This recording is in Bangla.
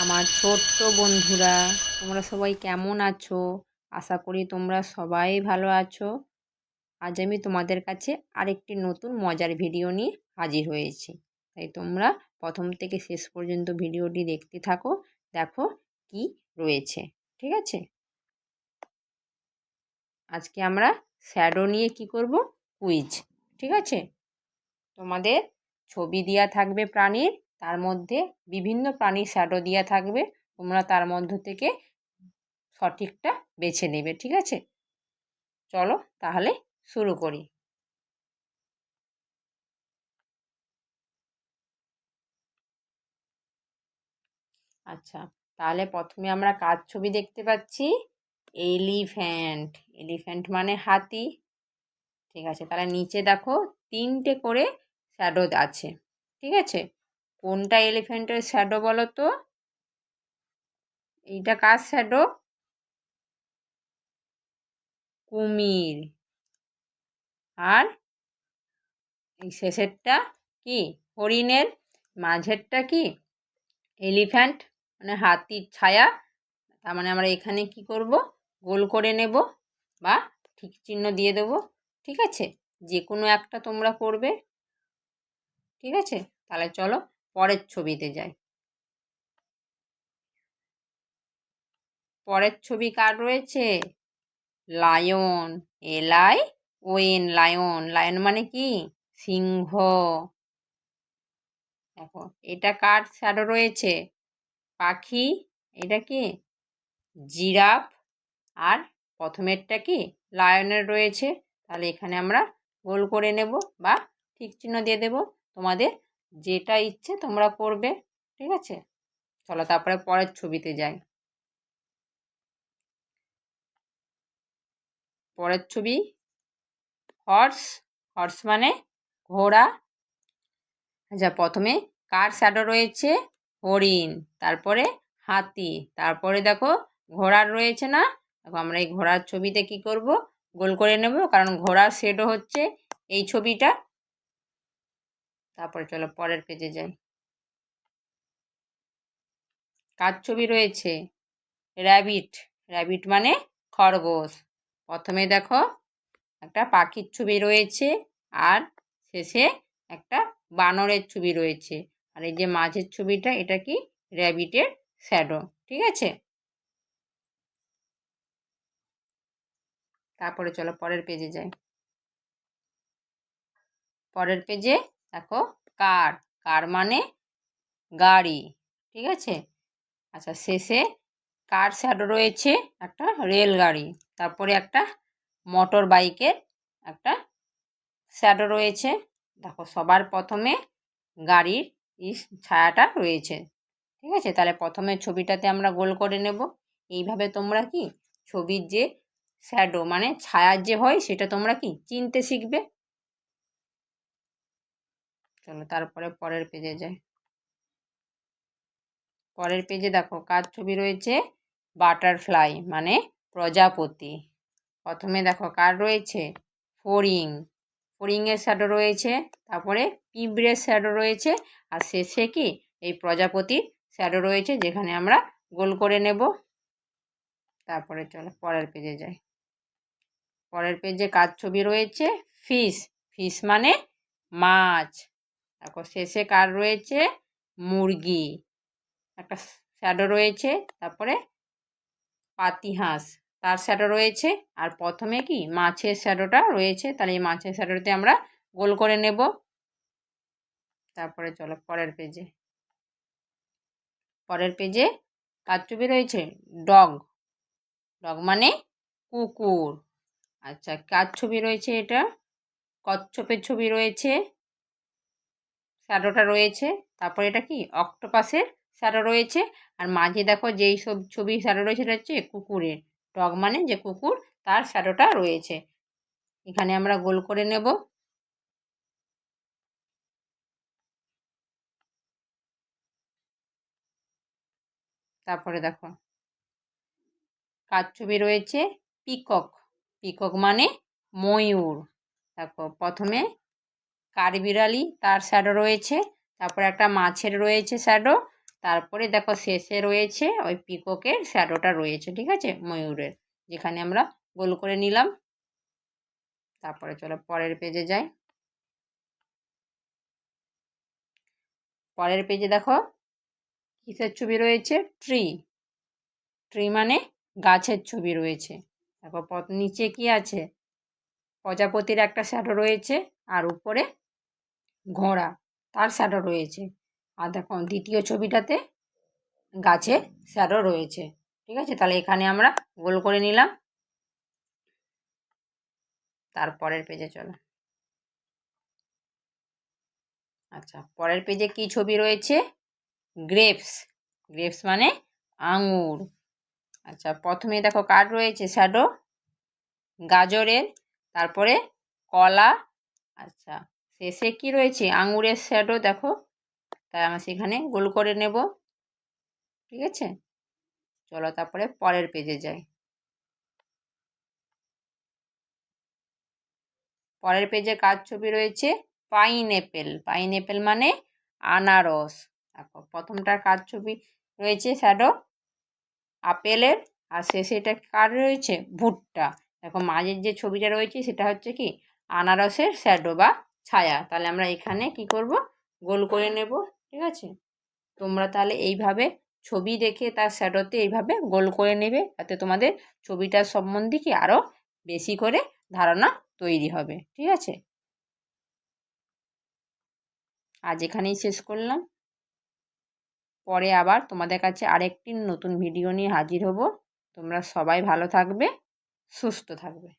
আমার ছোট্ট বন্ধুরা, তোমরা সবাই কেমন আছো? আশা করি তোমরা সবাই ভালো আছো। আজ আমি তোমাদের কাছে আরেকটি নতুন মজার ভিডিও নিয়ে হাজির হয়েছি। তাই তোমরা প্রথম থেকে শেষ পর্যন্ত ভিডিওটি দেখতে থাকো, দেখো কি রয়েছে। ঠিক আছে? আজকে আমরা শ্যাডো নিয়ে কি করব? কুইজ। ঠিক আছে? তোমাদের ছবি দেওয়া থাকবে প্রাণীর, তার মধ্যে বিভিন্ন প্রাণীর শ্যাডো দেওয়া থাকবে। তোমরা তার মধ্য থেকে সঠিকটা বেছে নেবে। ঠিক আছে? চলো তাহলে শুরু করি। আচ্ছা, তাহলে প্রথমে আমরা কার ছবি দেখতে পাচ্ছি? এলিফ্যান্ট। এলিফ্যান্ট মানে হাতি। ঠিক আছে, তাহলে নিচে দেখো 3টে করে শ্যাডো আছে। ঠিক আছে, কোনটা এলিফ্যান্টের শ্যাডো বলো তো? এইটা কার শ্যাডো? কুমির। আর এই শেষেরটা কি? হরিণের। মাঝেরটা কি? এলিফ্যান্ট মানে হাতির ছায়া। তার মানে আমরা এখানে কি করব? গোল করে নেব বা ঠিক চিহ্ন দিয়ে দেবো। ঠিক আছে, যে কোনো একটা তোমরা করবে। ঠিক আছে, তাহলে চলো পরের ছবিতে যাই। পরের ছবি কার রয়েছে? লায়ন। LION, lion. লায়ন মানে কি? সিংহ। দেখো এটা কার শ্যাডো রয়েছে? পাখি। এটা কি? জিরাফ। আর প্রথমেরটা কি? লায়নের রয়েছে। তাহলে এখানে আমরা গোল করে নেব বা ঠিক চিহ্ন দিয়ে দেব। তোমাদের যেটা ইচ্ছে তোমরা করবে। ঠিক আছে, চলো তারপরে পরের ছবিতে যাই। পরের ছবি হর্স। হর্স মানে ঘোড়া। আচ্ছা, প্রথমে কার শ্যাডো রয়েছে? হরিণ, তারপরে হাতি, তারপরে দেখো ঘোড়ার রয়েছে না? দেখো আমরা এই ঘোড়ার ছবিতে কি করব? গোল করে নেব, কারণ ঘোড়ার শ্যাডো হচ্ছে এই ছবিটা। তারপরে চলো পরের পেজে যাই। কার ছবি রয়েছে? র্যাবিট। র্যাবিট মানে খরগোশ। প্রথমে দেখো একটা পাখির ছবি রয়েছে, আর শেষে একটা বানরের ছবি রয়েছে। আর এই যে মাঝের ছবিটা, এটা কি? র্যাবিটের শ্যাডো। ঠিক আছে, তারপরে চলো পরের পেজে যাই। পরের পেজে দেখো কার। কার মানে গাড়ি। ঠিক আছে, আচ্ছা শেষে কার শ্যাডো রয়েছে? একটা রেলগাড়ি। তারপরে একটা মোটর বাইকের একটা শ্যাডো রয়েছে। দেখো সবার প্রথমে গাড়ির ছায়াটা রয়েছে। ঠিক আছে, তাহলে প্রথমে ছবিটাতে আমরা গোল করে নেব। এইভাবে তোমরা কি ছবির যে শ্যাডো মানে ছায়ার যে হয় সেটা তোমরা কি চিনতে শিখবে। চলো তারপরে পরের পেজে যাই। পরের পেজে দেখো কার ছবি রয়েছে? বাটারফ্লাই মানে প্রজাপতি। প্রথমে দেখো কার রয়েছে? ফড়িং। ফড়িংয়ের শ্যাডো রয়েছে, তারপরে পিঁপড়ের শ্যাডো রয়েছে, আর শেষে কি এই প্রজাপতির শ্যাডো রয়েছে, যেখানে আমরা গোল করে নেব। তারপরে চলো পরের পেজে যাই। পরের পেজে কার ছবি রয়েছে? ফিশ। ফিশ মানে মাছ। দেখো শেষে কার রয়েছে? মুরগি। একটা শ্যাডো রয়েছে, তারপরে পাতিহাঁস তার শ্যাডো রয়েছে, আর প্রথমে কি মাছের শ্যাডোটা রয়েছে। তাহলে এই মাছের শ্যাডোতে আমরা গোল করে নেব। তারপরে চলো পরের পেজে। পরের পেজে কার ছবি রয়েছে? ডগ। ডগ মানে কুকুর। আচ্ছা, কার ছবি রয়েছে? এটা কচ্ছপের ছবি রয়েছে, শ্যাডোটা রয়েছে। তারপরে এটা কি? অক্টোপাসের শ্যাডো রয়েছে। আর মাঝে দেখো যেই সব ছবি শ্যাডো রয়েছে এটা হচ্ছে কুকুরের। ডগ মানে যে কুকুর, তার শ্যাডোটা রয়েছে। এখানে আমরা গোল করে নেব। তারপরে দেখো কার ছবি রয়েছে? পিকক। পিকক মানে ময়ূর। দেখো প্রথমে কাঠবিড়ালি তার শ্যাডো রয়েছে, তারপরে একটা মাছের রয়েছে শ্যাডো, তারপরে দেখো শেষে রয়েছে ওই পিককের শ্যাডোটা রয়েছে, ঠিক আছে, ময়ূরের, যেখানে আমরা গোল করে নিলাম। তারপরে চলো পরের পেজে যাই। পরের পেজে দেখো কিসের ছবি রয়েছে? ট্রি। ট্রি মানে গাছের ছবি রয়েছে। দেখো নিচে কি আছে? প্রজাপতির একটা শ্যাডো রয়েছে, আর উপরে ঘোড়া, তার শ্যাডো রয়েছে। আর দেখো দ্বিতীয় ছবিটাতে গাছের শ্যাডো রয়েছে, ঠিক আছে। তাহলে এখানে আমরা গোল করে নিলাম। তারপরের পেজে চলো। আচ্ছা, পরের পেজে কি ছবি রয়েছে? গ্রেপস। গ্রেপস মানে আঙুর। আচ্ছা, প্রথমে দেখো কার রয়েছে শ্যাডো? গাজরের, তারপরে কলা। আচ্ছা, শেষে কি রয়েছে? আঙুরের শ্যাডো দেখো। তাই আমরা সেখানে গোল করে নেব, ঠিক আছে। চলো তারপরে পরের পেজে যাই। পরের পেজে কার ছবি রয়েছে? পাইনঅ্যাপেল। পাইনঅ্যাপেল মানে আনারস। দেখো প্রথমটার কার ছবি রয়েছে? শ্যাডো আপেলের, আর শেষে এটা কার রয়েছে? ভুট্টা। দেখো মাঝের যে ছবিটা রয়েছে সেটা হচ্ছে কি আনারসের শ্যাডো বা ছায়া। তাহলে আমরা এখানে কি করব? গোল করে নেব, ঠিক আছে। তোমরা তাহলে এইভাবে ছবি দেখে তার শ্যাডোতে এইভাবে গোল করে নেবে, তাতে তোমাদের ছবিটার সম্বন্ধে কি আরও বেশি করে ধারণা তৈরি হবে, ঠিক আছে। আজ এখানেই শেষ করলাম। পরে আবার তোমাদের কাছে আরেকটি নতুন ভিডিও নিয়ে হাজির হব। তোমরা সবাই ভালো থাকবে, সুস্থ থাকবে।